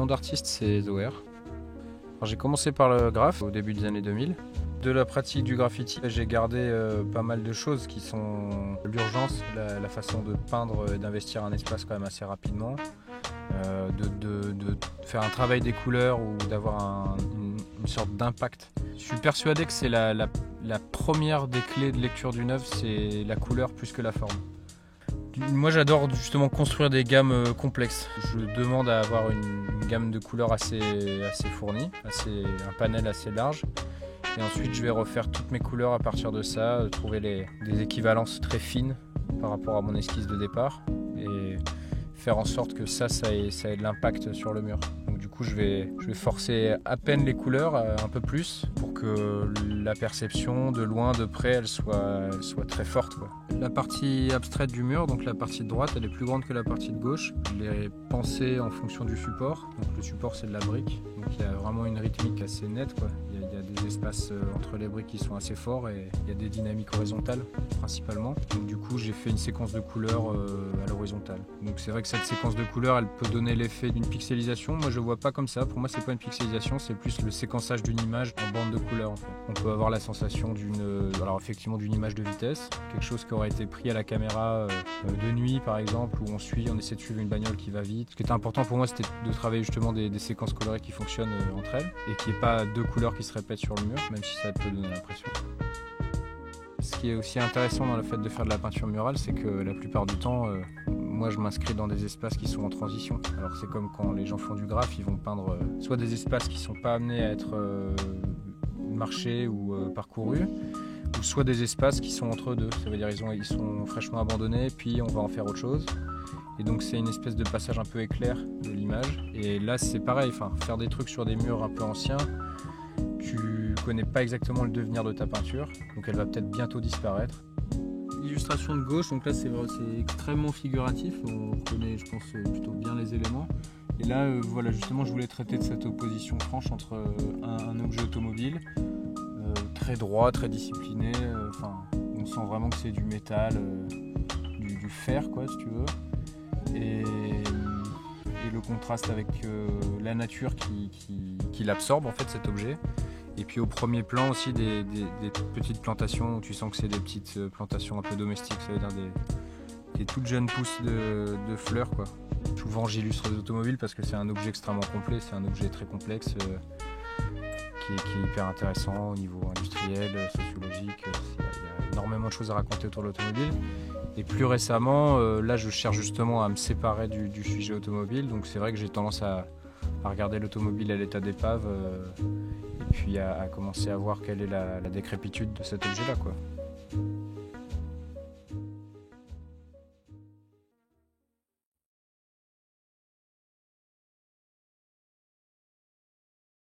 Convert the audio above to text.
nom d'artiste, c'est Zoher. J'ai commencé par le graphe au début des années 2000. De la pratique du graffiti, j'ai gardé pas mal de choses qui sont l'urgence, la façon de peindre et d'investir un espace quand même assez rapidement, de faire un travail des couleurs ou d'avoir une sorte d'impact. Je suis persuadé que c'est la première des clés de lecture d'une œuvre, c'est la couleur plus que la forme. Moi j'adore justement construire des gammes complexes. Je demande à avoir une gamme de couleurs assez fournie, un panel assez large. Et ensuite je vais refaire toutes mes couleurs à partir de ça, trouver des équivalences très fines par rapport à mon esquisse de départ et faire en sorte que ça ait de l'impact sur le mur. Donc du coup je vais forcer à peine les couleurs un peu plus pour que la perception de loin, de près, elle soit très forte, quoi. La partie abstraite du mur, donc la partie de droite, elle est plus grande que la partie de gauche. Je l'ai pensée en fonction du support. Donc le support c'est de la brique, donc il y a vraiment une rythmique assez nette, quoi. Il y a des espaces entre les briques qui sont assez forts et il y a des dynamiques horizontales principalement. Donc du coup j'ai fait une séquence de couleurs à l'horizontale. Donc c'est vrai que cette séquence de couleurs elle peut donner l'effet d'une pixelisation. Moi je vois pas comme ça, pour moi c'est pas une pixelisation, c'est plus le séquençage d'une image en bande de couleurs en fait. On peut avoir la sensation d'une image de vitesse, quelque chose qui aurait été pris à la caméra de nuit par exemple, où on essaie de suivre une bagnole qui va vite. Ce qui était important pour moi c'était de travailler justement des séquences colorées qui fonctionnent entre elles et qu'il n'y ait pas deux couleurs qui se répètent sur le mur, même si ça peut donner l'impression. Ce qui est aussi intéressant dans le fait de faire de la peinture murale, c'est que la plupart du temps, moi je m'inscris dans des espaces qui sont en transition. Alors c'est comme quand les gens font du graphe, ils vont peindre soit des espaces qui ne sont pas amenés à être marchés ou parcourus, ou soit des espaces qui sont entre deux. Ça veut dire ils sont fraîchement abandonnés, puis on va en faire autre chose. Et donc c'est une espèce de passage un peu éclair de l'image. Et là c'est pareil, faire des trucs sur des murs un peu anciens, tu connais pas exactement le devenir de ta peinture, donc elle va peut-être bientôt disparaître. L'illustration de gauche, donc là c'est extrêmement figuratif, on reconnaît je pense plutôt bien les éléments. Et là voilà, justement je voulais traiter de cette opposition franche entre un objet automobile, très droit, très discipliné, on sent vraiment que c'est du métal, du fer quoi si tu veux, et le contraste avec la nature qui l'absorbe en fait cet objet. Et puis au premier plan aussi des petites plantations où tu sens que c'est des petites plantations un peu domestiques, ça veut dire des toutes jeunes pousses de fleurs quoi. Souvent j'illustre des automobiles parce que c'est un objet extrêmement complet, c'est un objet très complexe qui est hyper intéressant au niveau industriel, sociologique. Il y a énormément de choses à raconter autour de l'automobile. Et plus récemment, là je cherche justement à me séparer du sujet automobile, donc c'est vrai que j'ai tendance à regarder l'automobile à l'état d'épave et puis à commencer à voir quelle est la décrépitude de cet objet-là, quoi.